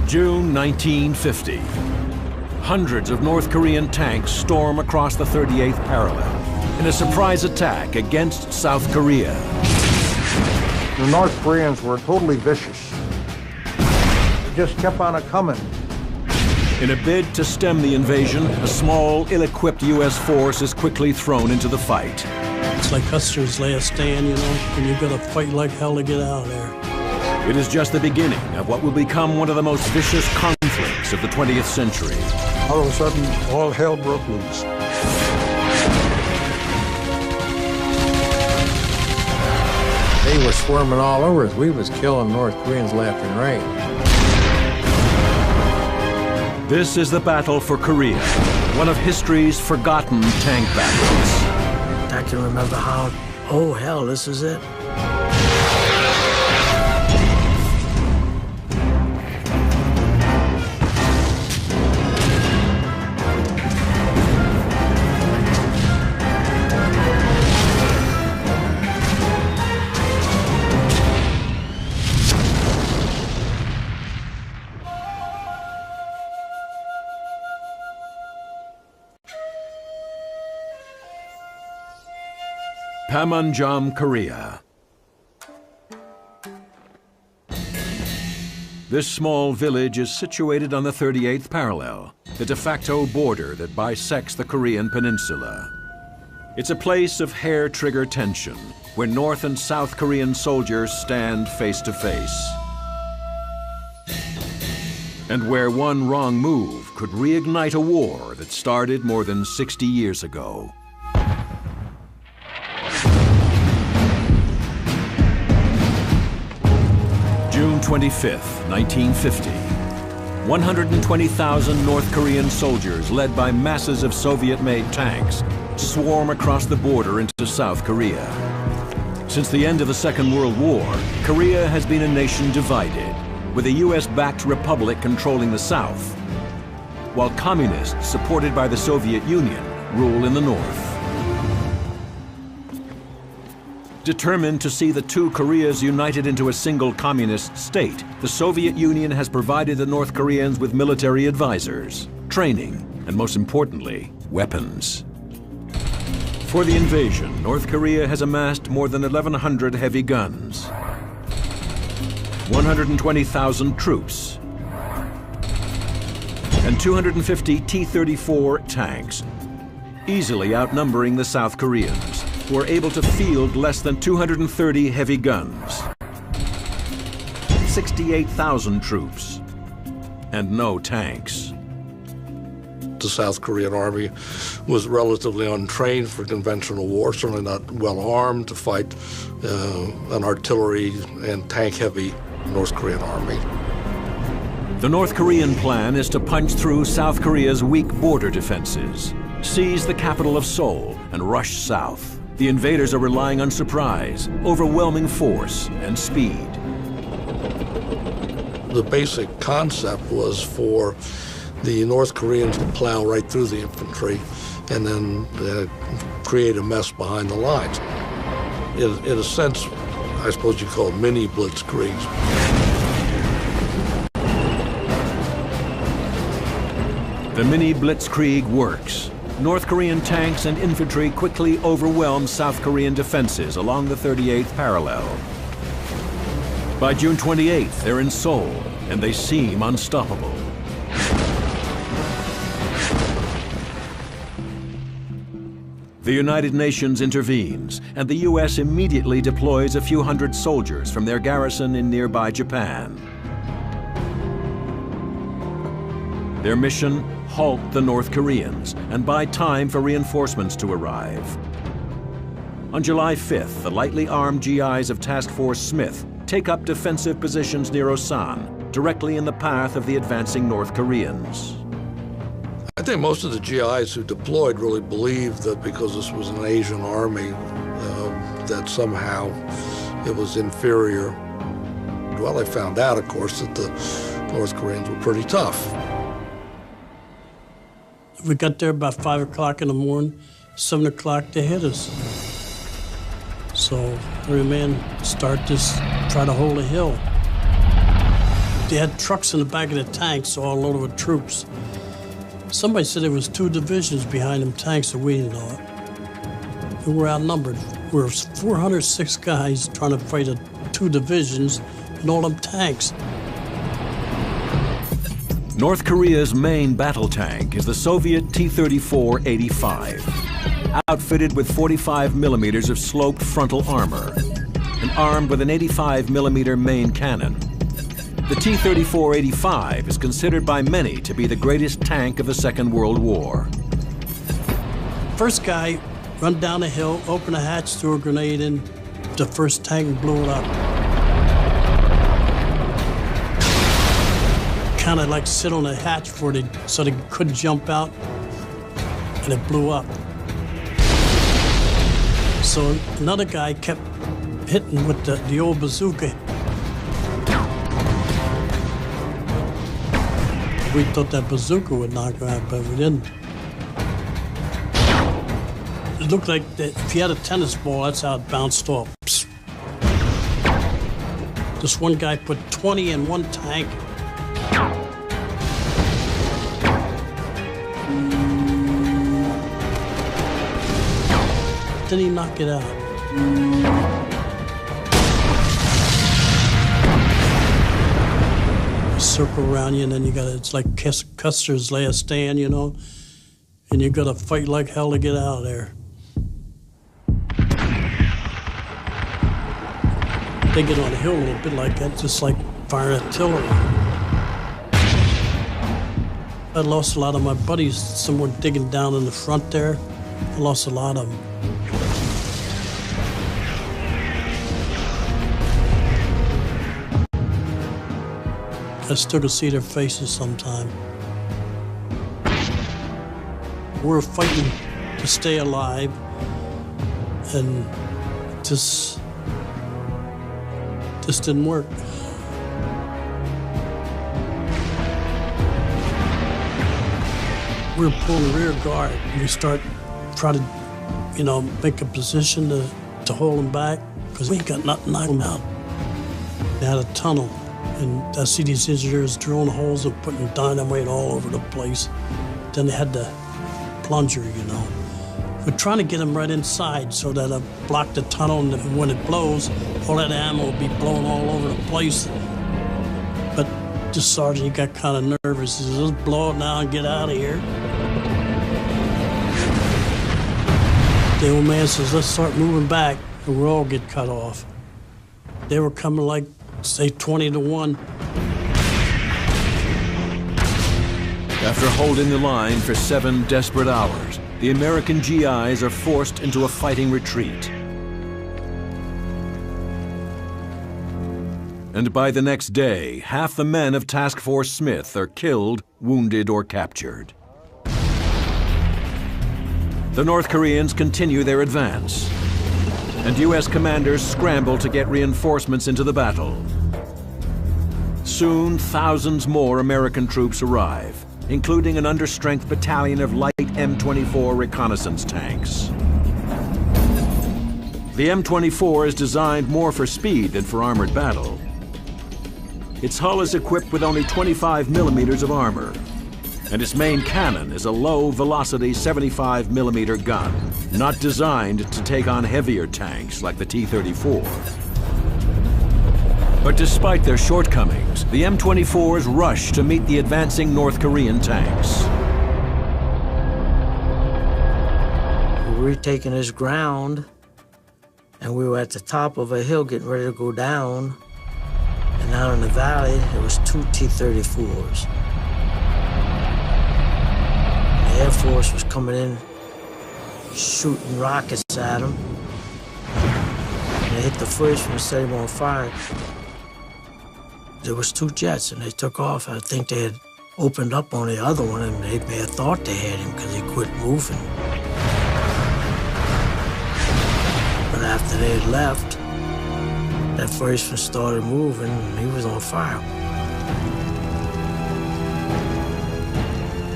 June 1950. Hundreds of North Korean tanks storm across the 38th parallel in a surprise attack against South Korea. The North Koreans were totally vicious. They just kept on coming. In a bid to stem the invasion, a small, ill-equipped U.S. force is quickly thrown into the fight. It's like Custer's last stand, you know, and you've got to fight like hell to get out of there. It is just the beginning of what will become one of the most vicious conflicts of the 20th century. All of a sudden, all hell broke loose. They were swarming all over us. We was killing North Koreans left and right. This is the battle for Korea, one of history's forgotten tank battles. I can remember how, oh hell, this is it. Panmunjom, Korea. This small village is situated on the 38th parallel, the de facto border that bisects the Korean peninsula. It's a place of hair-trigger tension, where North and South Korean soldiers stand face to face. And where one wrong move could reignite a war that started more than 60 years ago. June 25th, 1950. 120,000 North Korean soldiers, led by masses of Soviet-made tanks, swarm across the border into South Korea. Since the end of the Second World War, Korea has been a nation divided, with a US-backed republic controlling the South, while communists supported by the Soviet Union rule in the North. Determined to see the two Koreas united into a single communist state, the Soviet Union has provided the North Koreans with military advisors, training, and most importantly, weapons. For the invasion, North Korea has amassed more than 1,100 heavy guns, 120,000 troops, and 250 T-34 tanks, easily outnumbering the South Koreans, who are able to field less than 230 heavy guns, 68,000 troops, and no tanks. The South Korean Army was relatively untrained for conventional war, certainly not well armed to fight an artillery and tank-heavy North Korean army. The North Korean plan is to punch through South Korea's weak border defenses, seize the capital of Seoul, and rush south. The invaders are relying on surprise, overwhelming force, and speed. The basic concept was for the North Koreans to plow right through the infantry and then create a mess behind the lines. In a sense, I suppose you call it mini blitzkriegs. The mini blitzkrieg works. North Korean tanks and infantry quickly overwhelm South Korean defenses along the 38th parallel. By June 28th, they're in Seoul, and they seem unstoppable. The United Nations intervenes, and the U.S. immediately deploys a few hundred soldiers from their garrison in nearby Japan. Their mission: halt the North Koreans and buy time for reinforcements to arrive. On July 5th, the lightly armed GIs of Task Force Smith take up defensive positions near Osan, directly in the path of the advancing North Koreans. I think most of the GIs who deployed really believed that because this was an Asian army, that somehow it was inferior. Well, they found out, of course, that the North Koreans were pretty tough. We got there about 5 o'clock in the morning, 7 o'clock they hit us. So every man try to hold a hill. They had trucks in the back of the tanks all loaded with troops. Somebody said there was 2 divisions behind them tanks that we didn't know. We were outnumbered. We were 406 guys trying to fight 2 divisions and all them tanks. North Korea's main battle tank is the Soviet T-34-85, outfitted with 45 millimeters of sloped frontal armor and armed with an 85 millimeter main cannon. The T-34-85 is considered by many to be the greatest tank of the Second World War. First guy run down a hill, open a hatch, threw a grenade in the first tank and blew it up. Kind of like sit on a hatch for it so they couldn't jump out, and it blew up. So another guy kept hitting with the old bazooka. We thought that bazooka would knock her out, but we didn't. It looked like that if you had a tennis ball, that's how it bounced off. Psst. This one guy put 20 in one tank. Then he knocked it out. Circle around you, and then you gotta, it's like Custer's last stand, you know? And you gotta fight like hell to get out of there. They get on a hill a little bit like that, just like firing artillery. I lost a lot of my buddies. Some were digging down in the front there. I lost a lot of them. I still can see their faces sometime. We're fighting to stay alive, and this didn't work. We were pulling the rear guard. We try to, you know, make a position to hold them back, because we ain't got nothing to knock them out. They had a tunnel. And I see these engineers drilling holes and putting dynamite all over the place. Then they had the plunger, you know. We're trying to get them right inside so that I block the tunnel, and when it blows, all that ammo will be blowing all over the place. But the sergeant, he got kind of nervous. He says, let's blow it now and get out of here. The old man says, let's start moving back, and we'll all get cut off. They were coming like, say 20 to 1. After holding the line for 7 desperate hours, the American GIs are forced into a fighting retreat. And by the next day, half the men of Task Force Smith are killed, wounded, or captured. The North Koreans continue their advance, and U.S. commanders scramble to get reinforcements into the battle. Soon, thousands more American troops arrive, including an understrength battalion of light M24 reconnaissance tanks. The M24 is designed more for speed than for armored battle. Its hull is equipped with only 25 millimeters of armor, and its main cannon is a low-velocity 75 millimeter gun, not designed to take on heavier tanks like the T-34. But despite their shortcomings, the M24s rush to meet the advancing North Korean tanks. We were taking this ground, and we were at the top of a hill getting ready to go down. And down in the valley, there was 2 T-34s. The Air Force was coming in, shooting rockets at them. And they hit the first one and set him on fire. There was 2 jets, and they took off. I think they had opened up on the other one, and they may have thought they had him because he quit moving. But after they had left, that first one started moving, and he was on fire.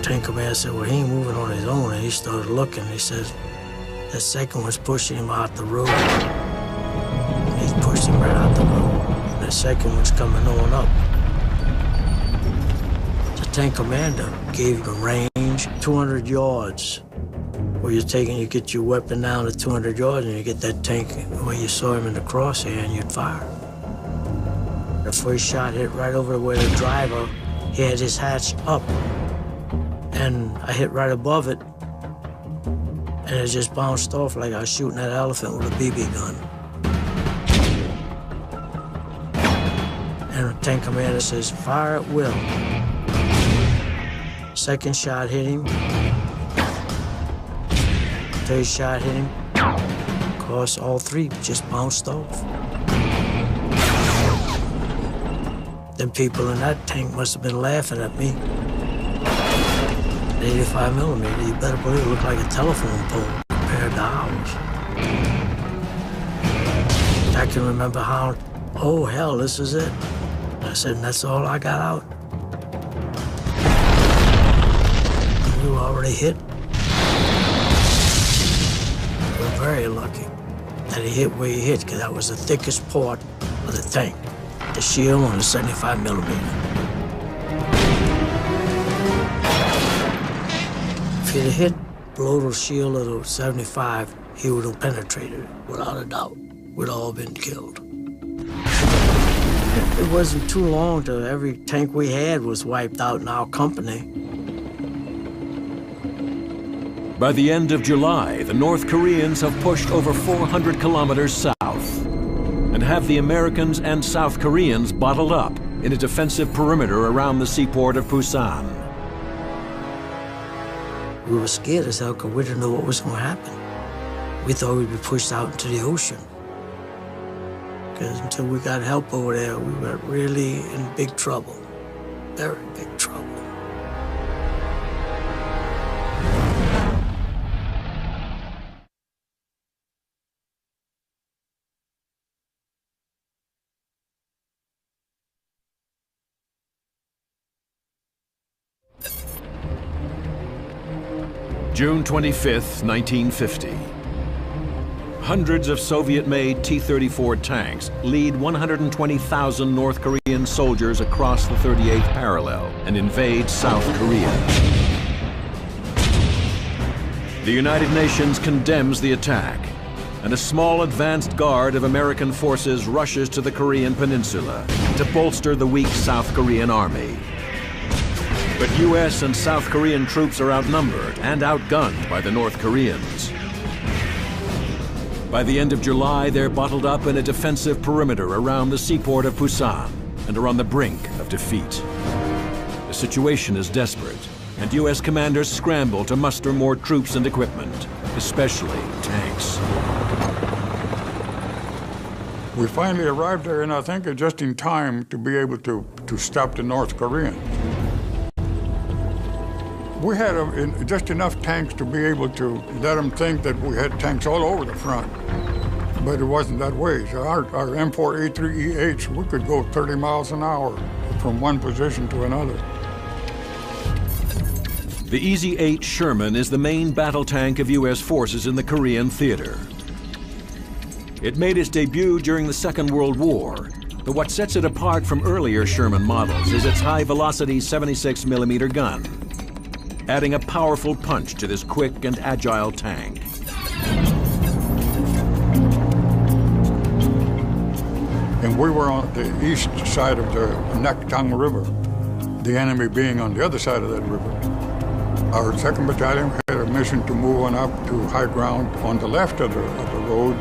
Tank commander said, well, he ain't moving on his own, and he started looking. He says, that second one's pushing him out the road. And he pushed him right out the road. The second one's coming on up. tank commander gave the range 200 yards. Where you get your weapon down to 200 yards and you get that tank where you saw him in the crosshair and you'd fire. The first shot hit right over where the driver, he had his hatch up. And I hit right above it and it just bounced off like I was shooting that elephant with a BB gun. And the tank commander says, fire at will. Second shot hit him. Third shot hit him. Of course, all three just bounced off. Them people in that tank must have been laughing at me. The 85 millimeter, you better believe it looked like a telephone pole compared to ours. I can remember how, oh hell, this is it. I said, and that's all I got out. We were already hit. We were very lucky that he hit where he hit, because that was the thickest part of the tank, the shield on the 75 millimeter. If he'd have hit below the shield of the 75, he would have penetrated it, without a doubt. We'd all been killed. It wasn't too long till every tank we had was wiped out in our company. By the end of July, the North Koreans have pushed over 400 kilometers south and have the Americans and South Koreans bottled up in a defensive perimeter around the seaport of Busan. We were scared as hell because we didn't know what was going to happen. We thought we'd be pushed out into the ocean. Because until we got help over there, we were really in big trouble. Very big trouble. June 25th, 1950. Hundreds of Soviet-made T-34 tanks lead 120,000 North Korean soldiers across the 38th parallel and invade South Korea. The United Nations condemns the attack, and a small advanced guard of American forces rushes to the Korean peninsula to bolster the weak South Korean army. But U.S. and South Korean troops are outnumbered and outgunned by the North Koreans. By the end of July, they're bottled up in a defensive perimeter around the seaport of Busan and are on the brink of defeat. The situation is desperate, and U.S. commanders scramble to muster more troops and equipment, especially tanks. We finally arrived there, and I think just in time to be able to stop the North Koreans. We had just enough tanks to be able to let them think that we had tanks all over the front, but it wasn't that way. So our M4A3EH, we could go 30 miles an hour from one position to another. The Easy-8 Sherman is the main battle tank of U.S. forces in the Korean theater. It made its debut during the Second World War, but what sets it apart from earlier Sherman models is its high-velocity 76mm gun, adding a powerful punch to this quick and agile tank. And we were on the east side of the Naktang River, the enemy being on the other side of that river. Our 2nd Battalion had a mission to move on up to high ground on the left of the road.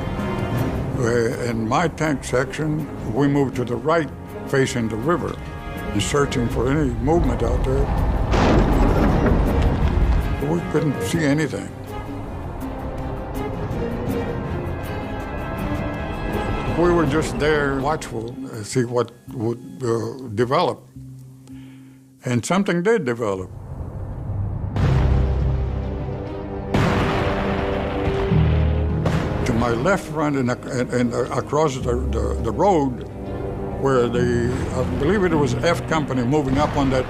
In my tank section, we moved to the right, facing the river, and searching for any movement out there. We couldn't see anything. We were just there, watchful, see what would develop. And something did develop. To my left front and across the road, where I believe it was F Company moving up on that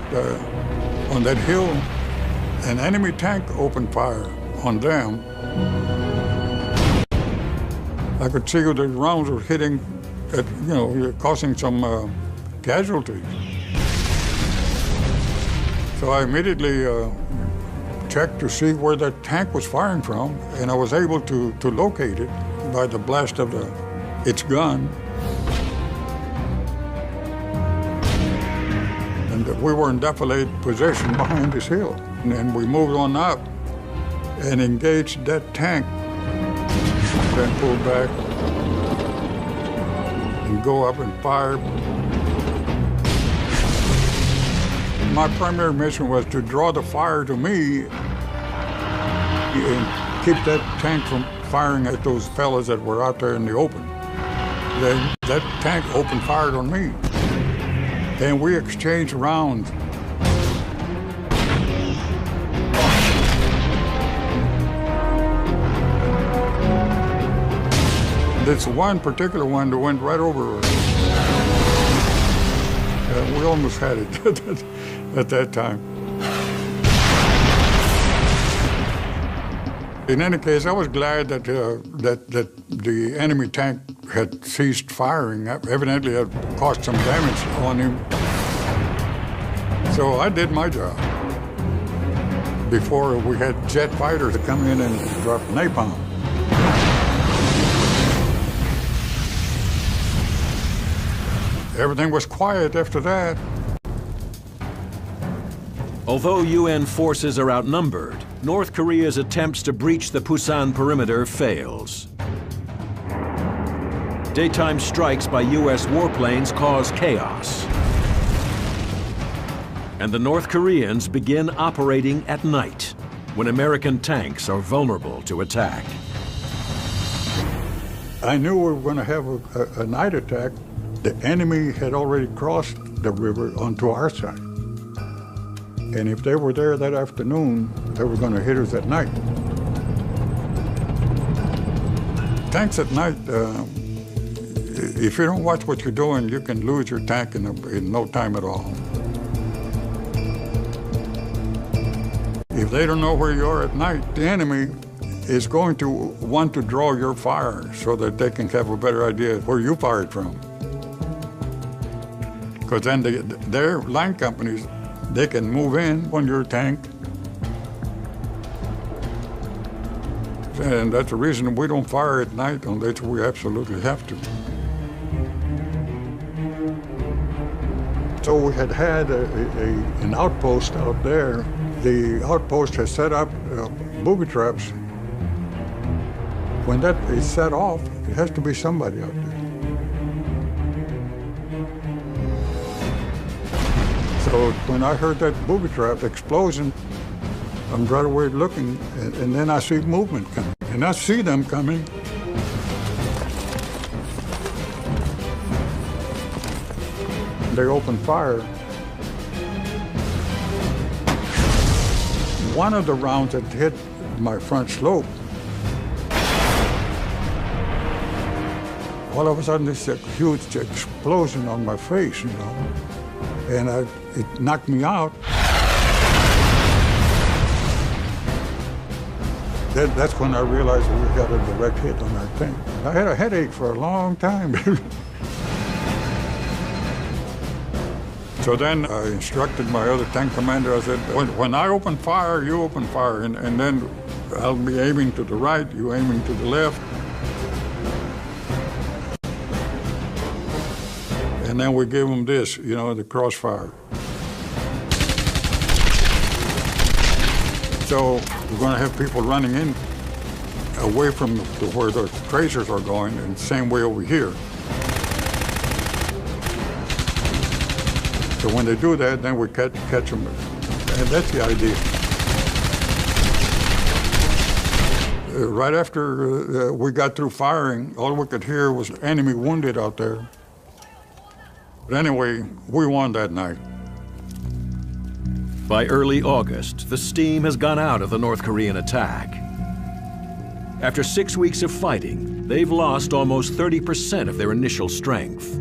hill, an enemy tank opened fire on them. I could see the rounds were hitting, causing some casualties. So I immediately checked to see where that tank was firing from, and I was able to locate it by the blast of its gun. And we were in defilade position behind this hill. And then we moved on up and engaged that tank, then pulled back and go up and fire. My primary mission was to draw the fire to me and keep that tank from firing at those fellas that were out there in the open. Then that tank opened fire on me, and we exchanged rounds. This one particular one that went right over us. We almost had it at that time. In any case, I was glad that the enemy tank had ceased firing. Evidently, it had caused some damage on him. So I did my job before we had jet fighters come in and drop napalm. Everything was quiet after that. Although UN forces are outnumbered, North Korea's attempts to breach the Pusan perimeter fails. Daytime strikes by US warplanes cause chaos. And the North Koreans begin operating at night, when American tanks are vulnerable to attack. I knew we were going to have a night attack. The enemy had already crossed the river onto our side. And if they were there that afternoon, they were going to hit us at night. Tanks at night, if you don't watch what you're doing, you can lose your tank in no time at all. If they don't know where you are at night, the enemy is going to want to draw your fire so that they can have a better idea of where you fired from. Because then their line companies, they can move in on your tank. And that's the reason we don't fire at night unless we absolutely have to. So we had an outpost out there. The outpost has set up booby traps. When that is set off, it has to be somebody out there. So when I heard that booby trap explosion, I'm right away looking, and then I see movement coming. And I see them coming. They open fire. One of the rounds that hit my front slope, all of a sudden there's a huge explosion on my face, you know. And it knocked me out. That's when I realized we got a direct hit on our tank. I had a headache for a long time. So then I instructed my other tank commander. I said, when I open fire, you open fire. And then I'll be aiming to the right, you aiming to the left. And then we give them this, you know, the crossfire. So we're going to have people running in away from where the tracers are going, and the same way over here. So when they do that, then we catch them. And that's the idea. Right after we got through firing, all we could hear was enemy wounded out there. But anyway, we won that night. By early August, the steam has gone out of the North Korean attack. After 6 weeks of fighting, they've lost almost 30% of their initial strength.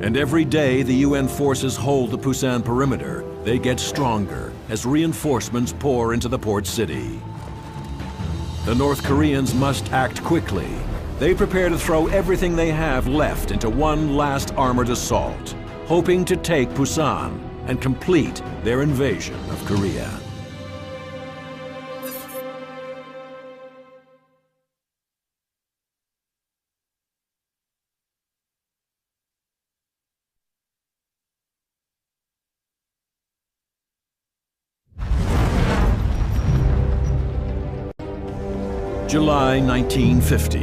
And every day the UN forces hold the Pusan perimeter, they get stronger as reinforcements pour into the port city. The North Koreans must act quickly. They prepare to throw everything they have left into one last armored assault, hoping to take Pusan and complete their invasion of Korea. July 1950.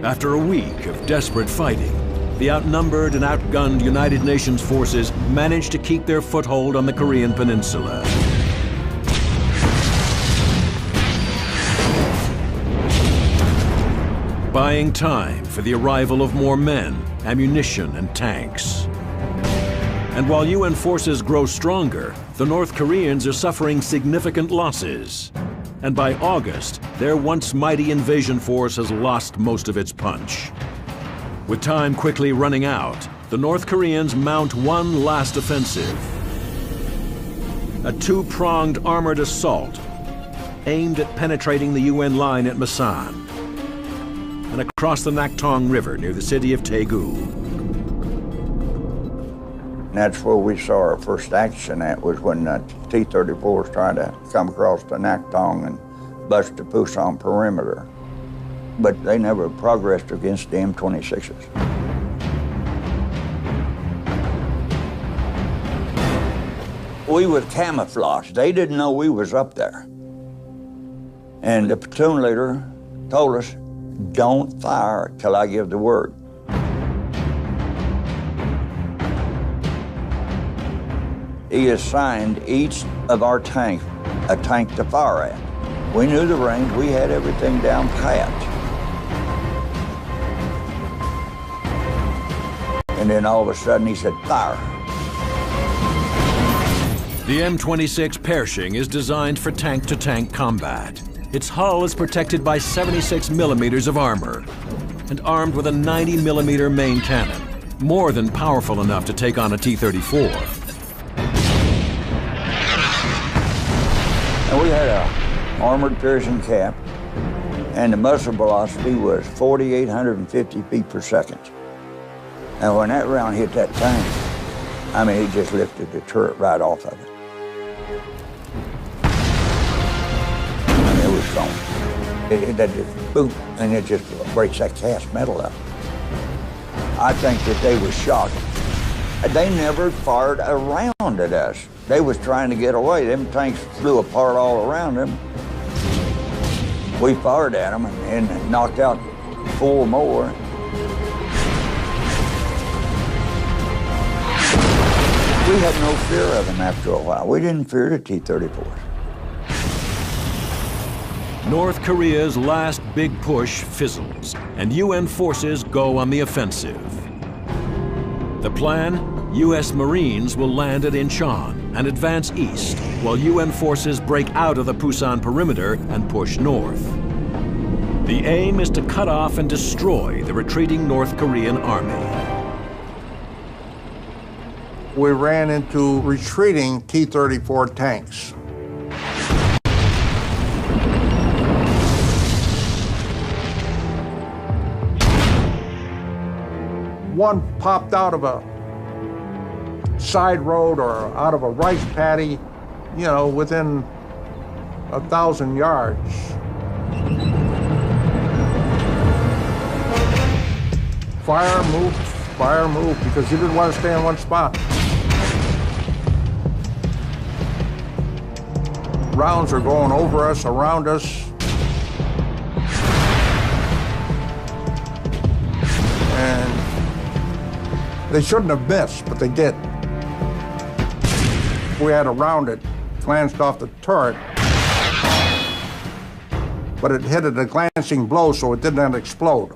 After a week of desperate fighting, the outnumbered and outgunned United Nations forces managed to keep their foothold on the Korean peninsula. Buying time for the arrival of more men, ammunition, and tanks. And while UN forces grow stronger, the North Koreans are suffering significant losses. And by August, their once mighty invasion force has lost most of its punch. With time quickly running out, the North Koreans mount one last offensive. A two-pronged armored assault aimed at penetrating the UN line at Masan and across the Naktong River near the city of Daegu. That's where we saw our first action at, was when T-34 was trying to come across the Naktong and bust the Pusan perimeter. But they never progressed against the M26s. We was camouflaged. They didn't know we was up there. And the platoon leader told us, don't fire till I give the word. He assigned each of our tanks a tank to fire at. We knew the range, we had everything down pat. And then all of a sudden he said, fire. The M26 Pershing is designed for tank-to-tank combat. Its hull is protected by 76 millimeters of armor and armed with a 90 millimeter main cannon, more than powerful enough to take on a T-34. And we had an armored Pershing cap, and the muzzle velocity was 4,850 feet per second. And when that round hit that tank, I mean, it just lifted the turret right off of it. I mean, it was gone. That just boom, and it just breaks that cast metal up. I think that they were shocked. They never fired a round at us. They was trying to get away. Them tanks flew apart all around them. We fired at them and knocked out 4 more. We had no fear of them after a while. We didn't fear the T-34s. North Korea's last big push fizzles, and UN forces go on the offensive. The plan? U.S. Marines will land at Incheon and advance east, while UN forces break out of the Pusan perimeter and push north. The aim is to cut off and destroy the retreating North Korean army. We ran into retreating T-34 tanks. One popped out of a side road or out of a rice paddy, you know, within 1,000 yards. Fire, move, because you didn't want to stay in one spot. Rounds are going over us, around us. And they shouldn't have missed, but they did. We had a round that glanced off the turret, but it hit at a glancing blow, so it didn't explode.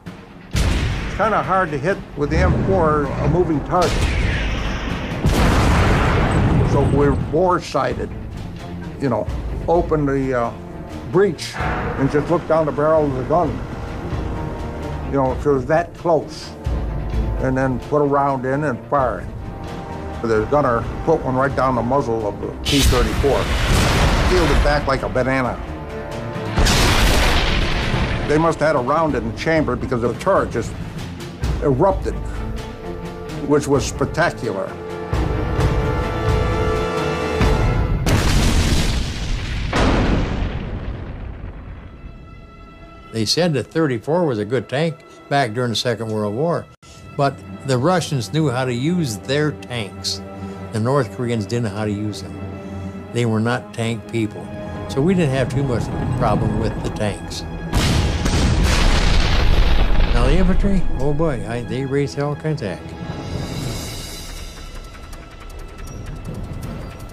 It's kind of hard to hit with the M4, a moving target. So we're bore-sighted, you know, open the breech and just look down the barrel of the gun. You know, if it was that close, and then put a round in and fire it. The gunner put one right down the muzzle of the T-34, peeled it back like a banana. They must have had a round in the chamber because the turret just erupted, which was spectacular. They said that 34 was a good tank back during the Second World War, but the Russians knew how to use their tanks. The North Koreans didn't know how to use them. They were not tank people. So we didn't have too much problem with the tanks. Now the infantry, oh boy, they raised all kinds of heck.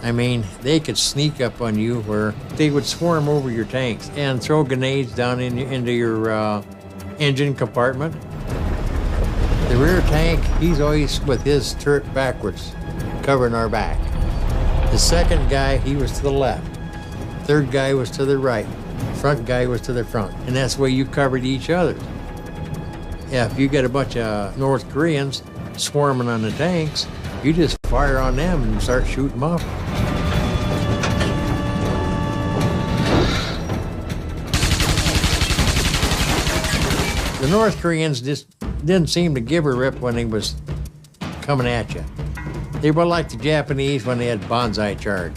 I mean, they could sneak up on you where they would swarm over your tanks and throw grenades down into your engine compartment. The rear tank, he's always with his turret backwards, covering our back. The second guy, he was to the left. Third guy was to the right. Front guy was to the front. And that's the way you covered each other. Yeah, if you get a bunch of North Koreans swarming on the tanks, you just fire on them and start shooting them off. The North Koreans just didn't seem to give a rip when they was coming at you. They were like the Japanese when they had bonsai charge.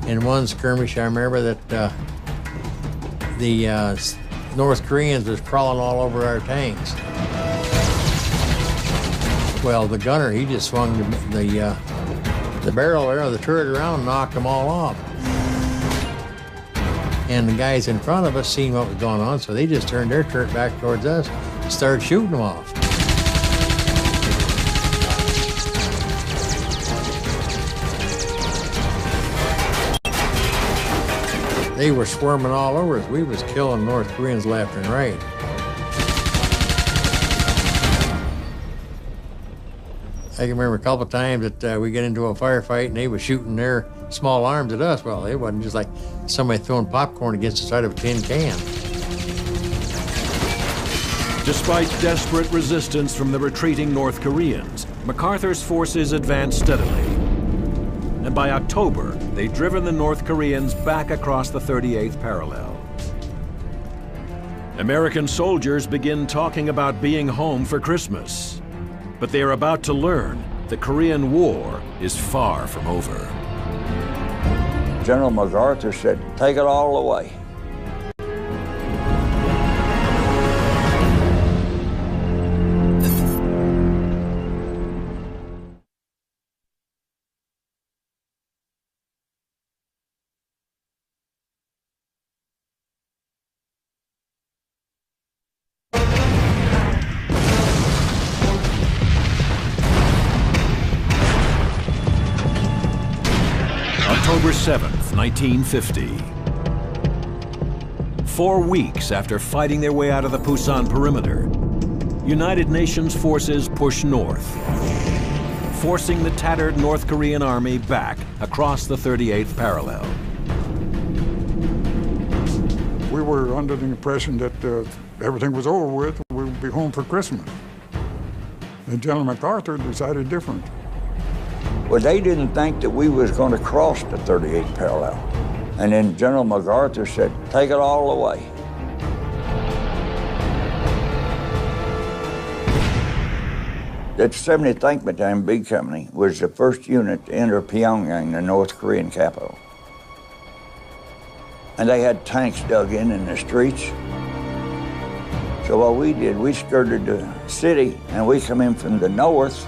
In one skirmish, I remember that the North Koreans was crawling all over our tanks. Well, the gunner, he just swung the barrel there of the turret around and knocked them all off. And the guys in front of us seen what was going on, so they just turned their turret back towards us and started shooting them off. They were swarming all over us. We was killing North Koreans left and right. I can remember a couple of times that we get into a firefight and they were shooting their small arms at us. Well, it wasn't just like somebody throwing popcorn against the side of a tin can. Despite desperate resistance from the retreating North Koreans, MacArthur's forces advanced steadily. And by October, they'd driven the North Koreans back across the 38th parallel. American soldiers begin talking about being home for Christmas. But they are about to learn the Korean War is far from over. General MacArthur said, take it all away. October 7th, 1950. 4 weeks after fighting their way out of the Pusan perimeter, United Nations forces push north, forcing the tattered North Korean army back across the 38th parallel. We were under the impression that everything was over with, we would be home for Christmas. And General MacArthur decided different. Well, they didn't think that we was going to cross the 38th parallel. And then General MacArthur said, take it all away. That 70th Tank Battalion, B Company, was the first unit to enter Pyongyang, the North Korean capital. And they had tanks dug in the streets. So what we did, we skirted the city and we come in from the north,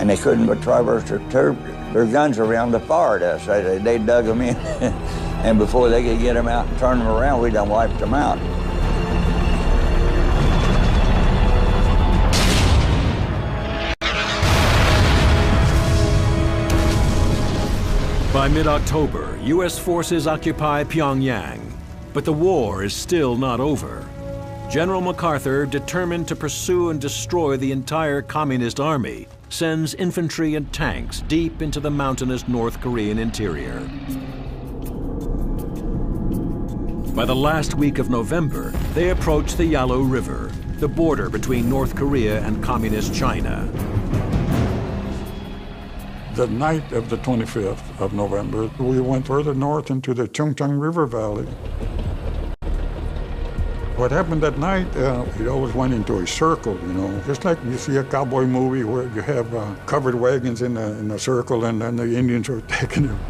and they couldn't but traverse their guns around to fire at us. They dug them in, and before they could get them out and turn them around, we done wiped them out. By mid-October, U.S. forces occupy Pyongyang, but the war is still not over. General MacArthur, determined to pursue and destroy the entire Communist army, sends infantry and tanks deep into the mountainous North Korean interior. By the last week of November, they approach the Yalu River, the border between North Korea and Communist China. The night of the 25th of November, we went further north into the Chungcheong River Valley. What happened that night, we always went into a circle, you know, just like you see a cowboy movie where you have covered wagons in a circle and then the Indians are taking them.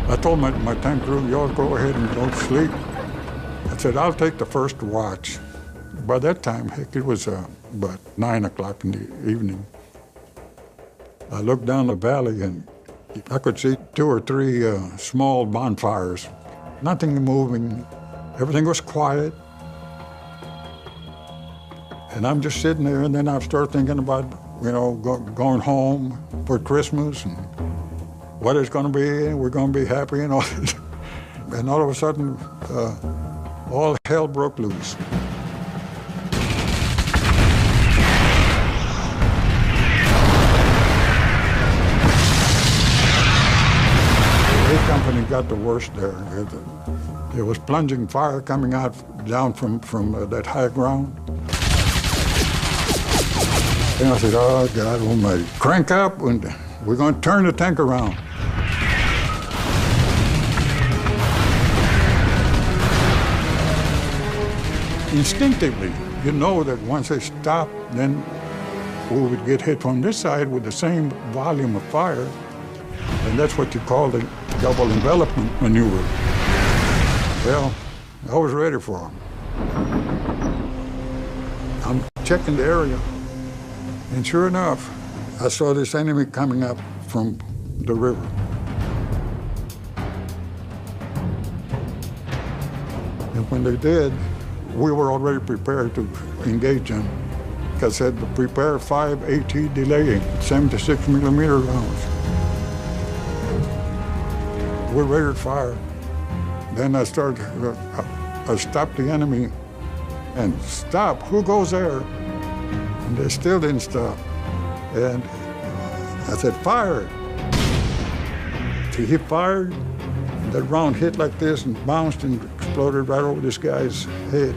I told my tank crew, y'all go ahead and go to sleep. I said, I'll take the first watch. By that time, heck, it was about 9 o'clock in the evening. I looked down the valley and I could see 2 or 3 small bonfires. Nothing moving. Everything was quiet. And I'm just sitting there, and then I start thinking about, going home for Christmas and what it's going to be, and we're going to be happy and all. And all of a sudden, all hell broke loose. The A Company got the worst there. There was plunging fire coming out down from that high ground. And I said, oh, God almighty, crank up, and we're going to turn the tank around. Instinctively, you know that once they stop, then we would get hit from this side with the same volume of fire, and that's what you call the double envelopment maneuver. Well, I was ready for them. I'm checking the area, and sure enough, I saw this enemy coming up from the river. And when they did, we were already prepared to engage them. Like I said, to prepare 5 AT delaying 76 millimeter rounds. We're ready to fire. Then I stopped the enemy, and stop, who goes there? And they still didn't stop. And I said, fire. So he fired, and that round hit like this and bounced and exploded right over this guy's head.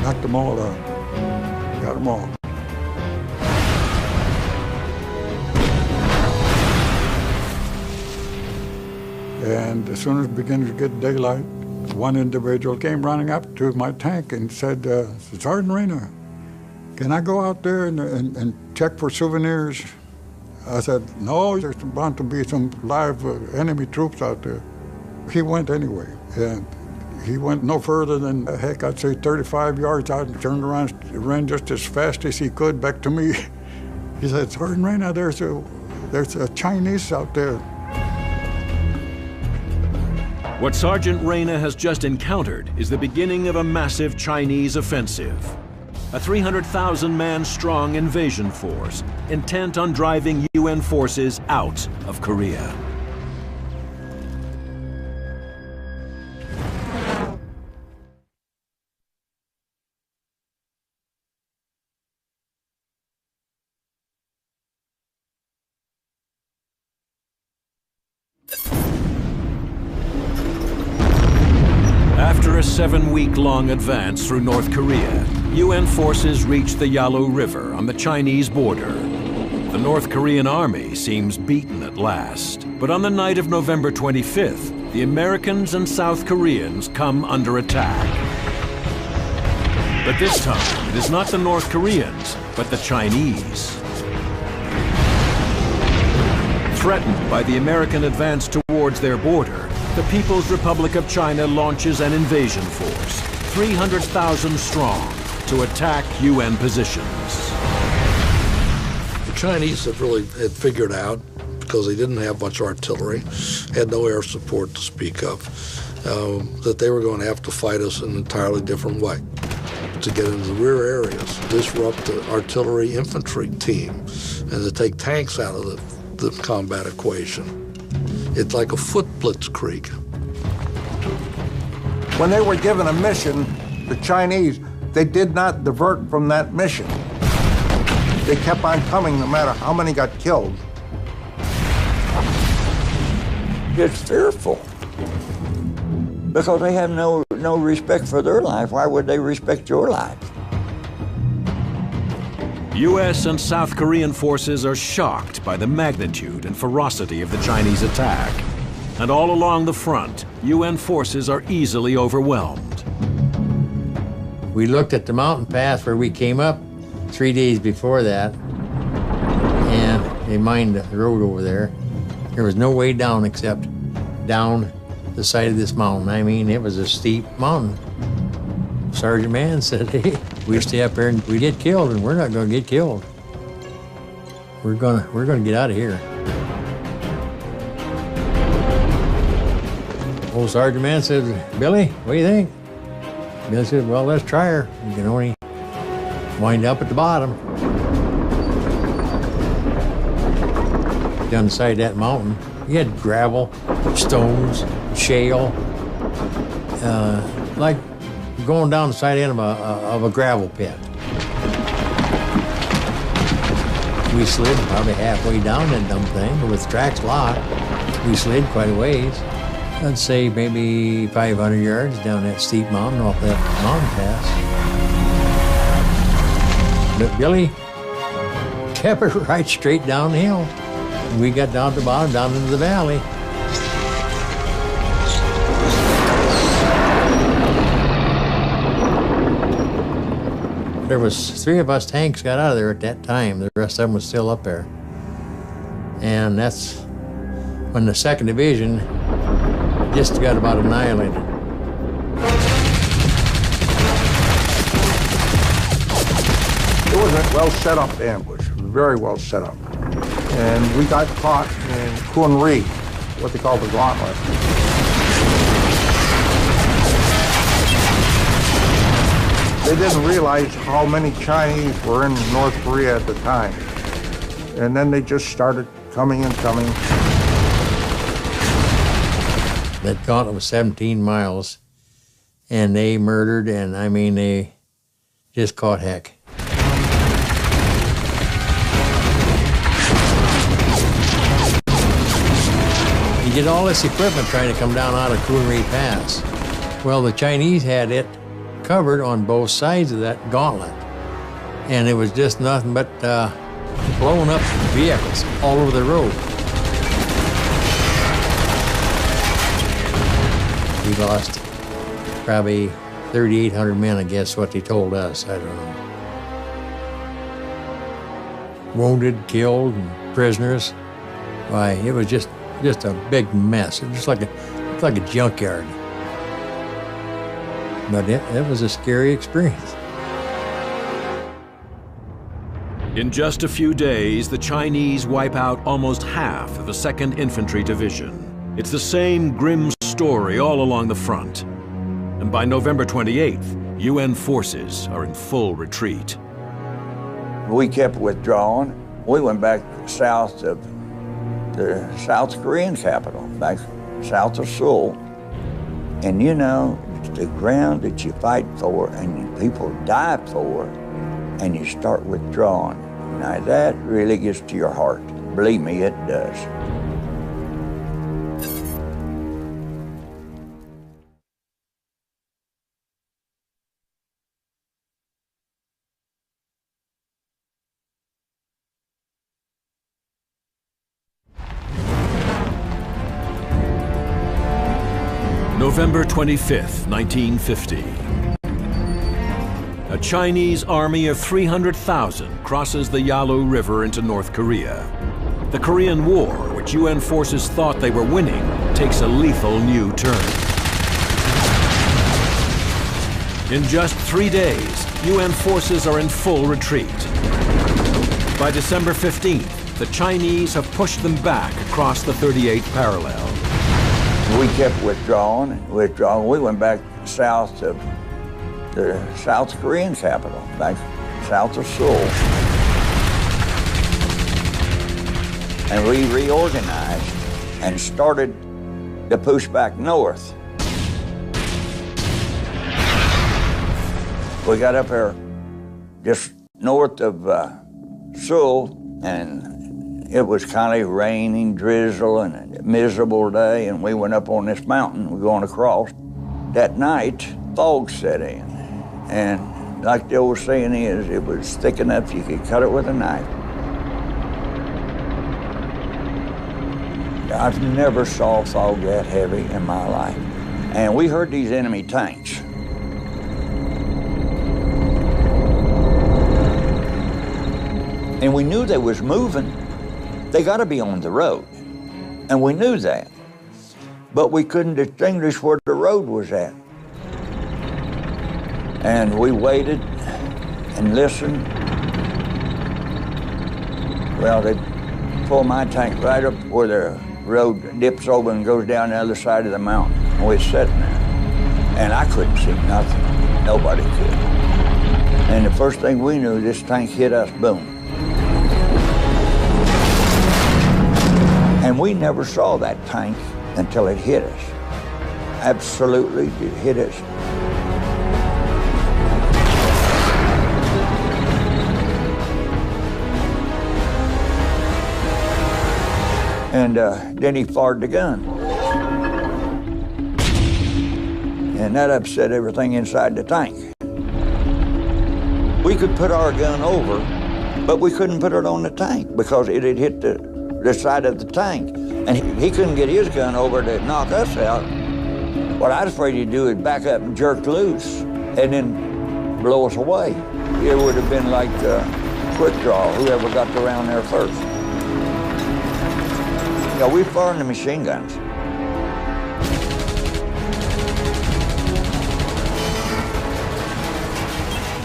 Knocked them all out. Got them all. And as soon as it began to get daylight, one individual came running up to my tank and said, Sergeant Reyna, can I go out there and check for souvenirs? I said, no, there's bound to be some live enemy troops out there. He went anyway, and he went no further than, heck, I'd say 35 yards out and turned around, ran just as fast as he could back to me. He said, Sergeant Reyna, there's a Chinese out there. What Sergeant Reyna has just encountered is the beginning of a massive Chinese offensive. A 300,000-man strong invasion force intent on driving UN forces out of Korea. After a 7-week-long advance through North Korea, UN forces reached the Yalu River on the Chinese border. The North Korean army seems beaten at last. But on the night of November 25th, the Americans and South Koreans come under attack. But this time, it is not the North Koreans, but the Chinese. Threatened by the American advance towards their border, the People's Republic of China launches an invasion force, 300,000 strong, to attack UN positions. The Chinese had figured out, because they didn't have much artillery, had no air support to speak of, that they were going to have to fight us in an entirely different way. To get into the rear areas, disrupt the artillery infantry team, and to take tanks out of the combat equation. It's like a foot blitzkrieg. When they were given a mission, the Chinese, they did not divert from that mission. They kept on coming no matter how many got killed. It's fearful. Because they have no respect for their life. Why would they respect your life? U.S. and South Korean forces are shocked by the magnitude and ferocity of the Chinese attack. And all along the front, UN forces are easily overwhelmed. We looked at the mountain pass where we came up 3 days before that, and they mined the road over there. There was no way down except down the side of this mountain. I mean, it was a steep mountain. Sergeant Man said, hey, we stay up there and we get killed, and we're not gonna get killed. We're gonna get out of here. Old Sergeant Man said, Billy, what do you think? Billy said, well, let's try her. You can only wind up at the bottom. Down the side of that mountain, you had gravel, stones, shale, like going down the side end of a gravel pit. We slid probably halfway down that dumb thing, but with the tracks locked, we slid quite a ways. I'd say maybe 500 yards down that steep mountain off that mountain pass. But Billy kept it right straight down the hill. We got down to the bottom, down into the valley. There was 3 of us tanks got out of there at that time. The rest of them was still up there. And that's when the 2nd Division just got about annihilated. It was a well set up ambush, very well set up. And we got caught in Kun Ri, what they call the gauntlet. They didn't realize how many Chinese were in North Korea at the time. And then they just started coming and coming. That gauntlet was 17 miles, and they murdered, and I mean, they just caught heck. You get all this equipment trying to come down out of Kun Ri Pass. Well, the Chinese had it covered on both sides of that gauntlet, and it was just nothing but blowing up vehicles all over the road. We lost probably 3,800 men, I guess, what they told us. I don't know. Wounded, killed, and prisoners. Why, it was just a big mess. It was just like a junkyard. But it was a scary experience. In just a few days, the Chinese wipe out almost half of the 2nd Infantry Division. It's the same grim story all along the front. And by November 28th, UN forces are in full retreat. We kept withdrawing. We went back south of the South Korean capital, back south of Seoul. And you know, the ground that you fight for and people die for, and you start withdrawing. Now that really gets to your heart. Believe me, it does. November 25th, 1950. A Chinese army of 300,000 crosses the Yalu River into North Korea. The Korean War, which UN forces thought they were winning, takes a lethal new turn. In just 3 days, UN forces are in full retreat. By December 15th, the Chinese have pushed them back across the 38th parallel. We kept withdrawing. We went back south of the South Korean capital, back south of Seoul. And we reorganized and started to push back north. We got up there just north of Seoul, and it was kind of raining, drizzle, and a miserable day, and we went up on this mountain, we're going across. That night, fog set in, and like the old saying is, it was thick enough you could cut it with a knife. I've never saw fog that heavy in my life. And we heard these enemy tanks. And we knew they was moving. They got to be on the road. And we knew that. but we couldn't distinguish where the road was at. And we waited and listened. Well, they pulled my tank right up where the road dips over and goes down the other side of the mountain. And we was sitting there. And I couldn't see nothing. Nobody could. And the first thing we knew, this tank hit us, boom. And we never saw that tank until it hit us. Absolutely, it hit us. And then he fired the gun. And that upset everything inside the tank. We could put our gun over, but we couldn't put it on the tank because it had hit the side of the tank. And he couldn't get his gun over to knock us out. What I was afraid he'd do is back up and jerk loose and then blow us away. It would have been like quick draw, whoever got around there first. You know, we fired the machine guns.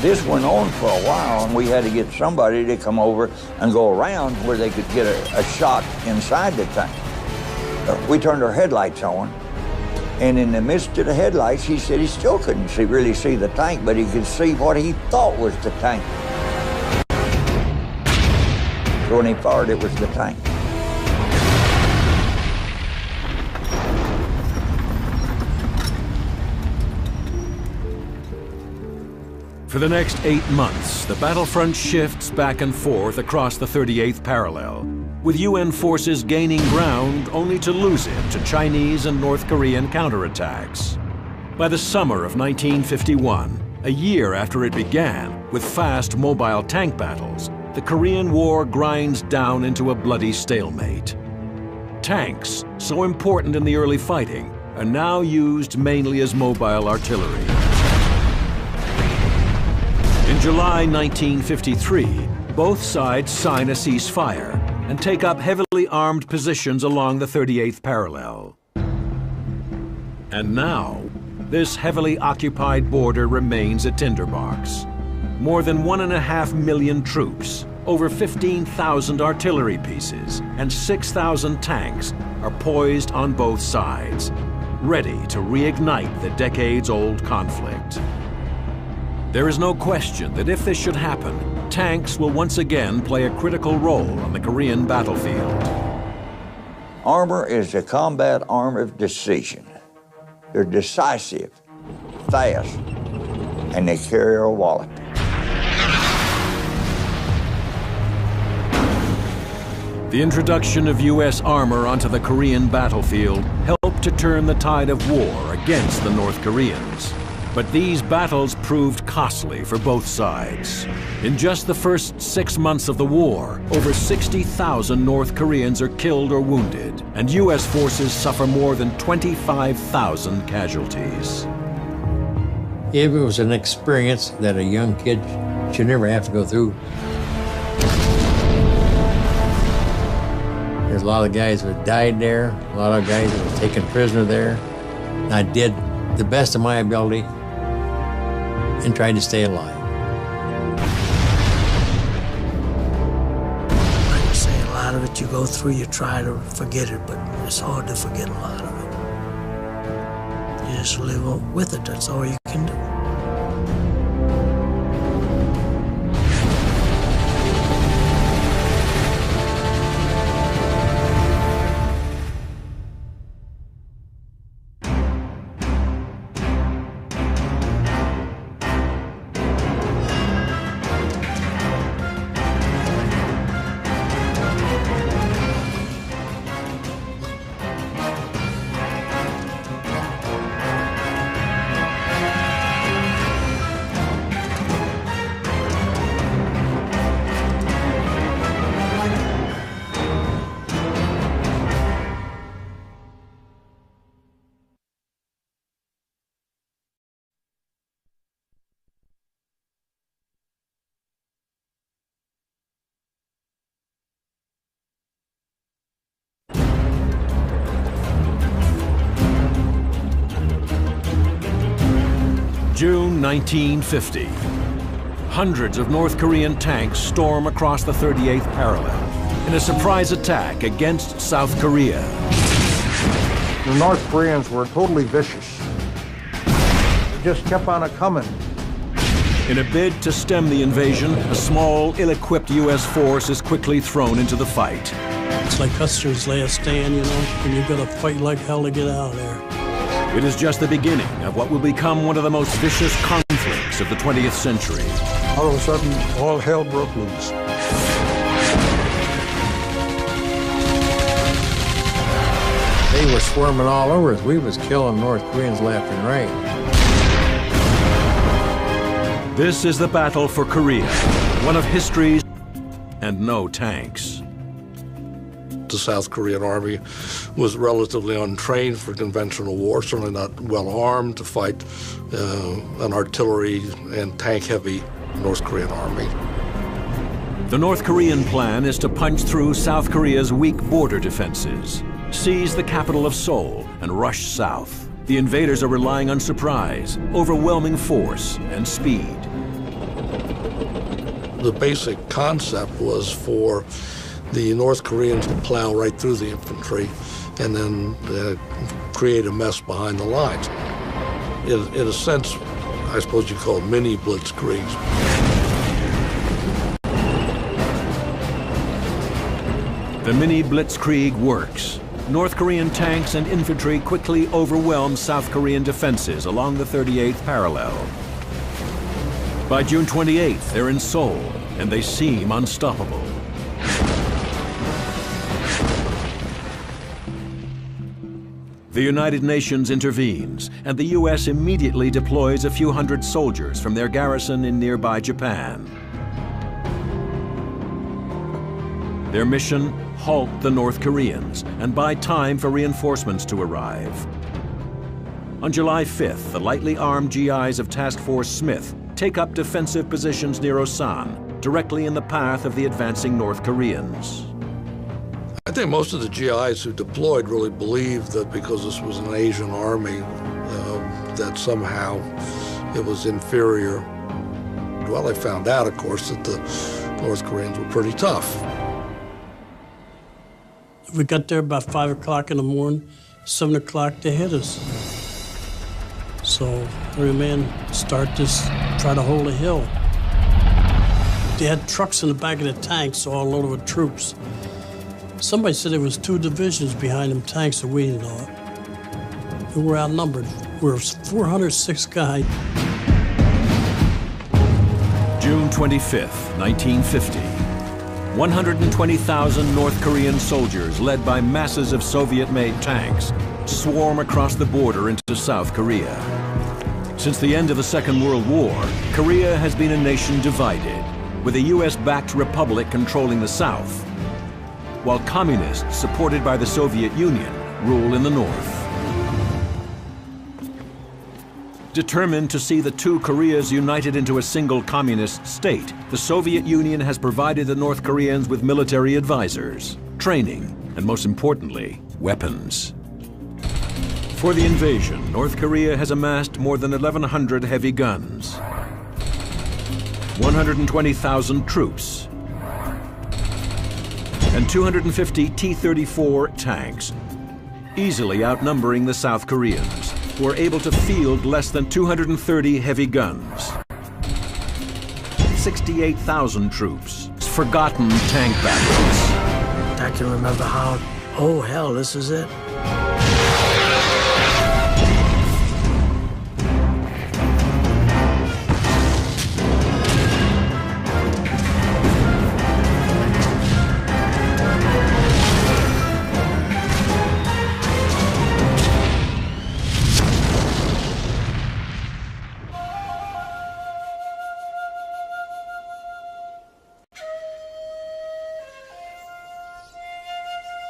This went on for a while, and we had to get somebody to come over and go around where they could get a shot inside the tank. We turned our headlights on, and in the midst of the headlights, he said he still couldn't really see the tank, but he could see what he thought was the tank. So when he fired, it was the tank. For the next 8 months, the battlefront shifts back and forth across the 38th parallel, with UN forces gaining ground only to lose it to Chinese and North Korean counterattacks. By the summer of 1951, a year after it began, with fast mobile tank battles, the Korean War grinds down into a bloody stalemate. Tanks, so important in the early fighting, are now used mainly as mobile artillery. In July 1953, both sides sign a ceasefire and take up heavily armed positions along the 38th parallel. And now, this heavily occupied border remains a tinderbox. More than 1.5 million troops, over 15,000 artillery pieces, and 6,000 tanks are poised on both sides, ready to reignite the decades-old conflict. There is no question that if this should happen, tanks will once again play a critical role on the Korean battlefield. Armor is a combat arm of decision. They're decisive, fast, and they carry a wallet. The introduction of U.S. armor onto the Korean battlefield helped to turn the tide of war against the North Koreans. But these battles proved costly for both sides. In just the first 6 months of the war, over 60,000 North Koreans are killed or wounded, and U.S. forces suffer more than 25,000 casualties. It was an experience that a young kid should never have to go through. There's a lot of guys that died there, a lot of guys that were taken prisoner there. And I did the best of my ability and tried to stay alive. Like I say, a lot of it you go through, you try to forget it, but it's hard to forget a lot of it. You just live with it, that's all you can do. June 1950. Hundreds of North Korean tanks storm across the 38th parallel in a surprise attack against South Korea. The North Koreans were totally vicious. They just kept on coming. In a bid to stem the invasion, a small, ill-equipped U.S. force is quickly thrown into the fight. It's like Custer's last stand, you know, and you've got to fight like hell to get out of there. It is just the beginning of what will become one of the most vicious conflicts of the 20th century. All of a sudden, all hell broke loose. They were swarming all over us. We was killing North Koreans left and right. This is the battle for Korea, one of history's and no tanks. The South Korean Army was relatively untrained for conventional war, certainly not well armed to fight an artillery and tank-heavy North Korean army. The North Korean plan is to punch through South Korea's weak border defenses, seize the capital of Seoul, and rush south. The invaders are relying on surprise, overwhelming force, and speed. The basic concept was for the North Koreans to plow right through the infantry and then create a mess behind the lines. In a sense, I suppose you call it mini blitzkriegs. The mini blitzkrieg works. North Korean tanks and infantry quickly overwhelm South Korean defenses along the 38th parallel. By June 28th, they're in Seoul, and they seem unstoppable. The United Nations intervenes, and the U.S. immediately deploys a few hundred soldiers from their garrison in nearby Japan. Their mission: halt the North Koreans and buy time for reinforcements to arrive. On July 5th, the lightly armed GIs of Task Force Smith take up defensive positions near Osan, directly in the path of the advancing North Koreans. I think most of the GIs who deployed really believed that because this was an Asian army, that somehow it was inferior. Well, they found out, of course, that the North Koreans were pretty tough. We got there about 5 o'clock in the morning, 7 o'clock they hit us. So every man try to hold a hill. They had trucks in the back of the tanks all loaded with troops. Somebody said there was 2 divisions behind them tanks that we didn't know it. We were outnumbered. We were 406 guys. June 25th, 1950. 120,000 North Korean soldiers, led by masses of Soviet-made tanks, swarm across the border into South Korea. Since the end of the Second World War, Korea has been a nation divided, with a US-backed republic controlling the south, while communists supported by the Soviet Union rule in the north. Determined to see the 2 Koreas united into a single communist state, the Soviet Union has provided the North Koreans with military advisors, training, and most importantly, weapons. For the invasion, North Korea has amassed more than 1,100 heavy guns, 120,000 troops, and 250 T-34 tanks, easily outnumbering the South Koreans, who are able to field less than 230 heavy guns. 68,000 troops, forgotten tank battles. I can remember how, oh hell, this is it.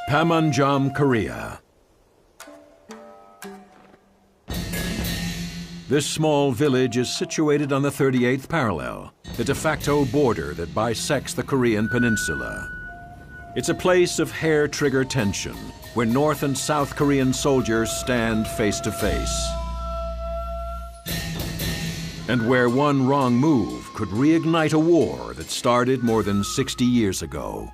Panmunjom, Korea. This small village is situated on the 38th parallel, the de facto border that bisects the Korean peninsula. It's a place of hair-trigger tension, where North and South Korean soldiers stand face to face. and where one wrong move could reignite a war that started more than 60 years ago.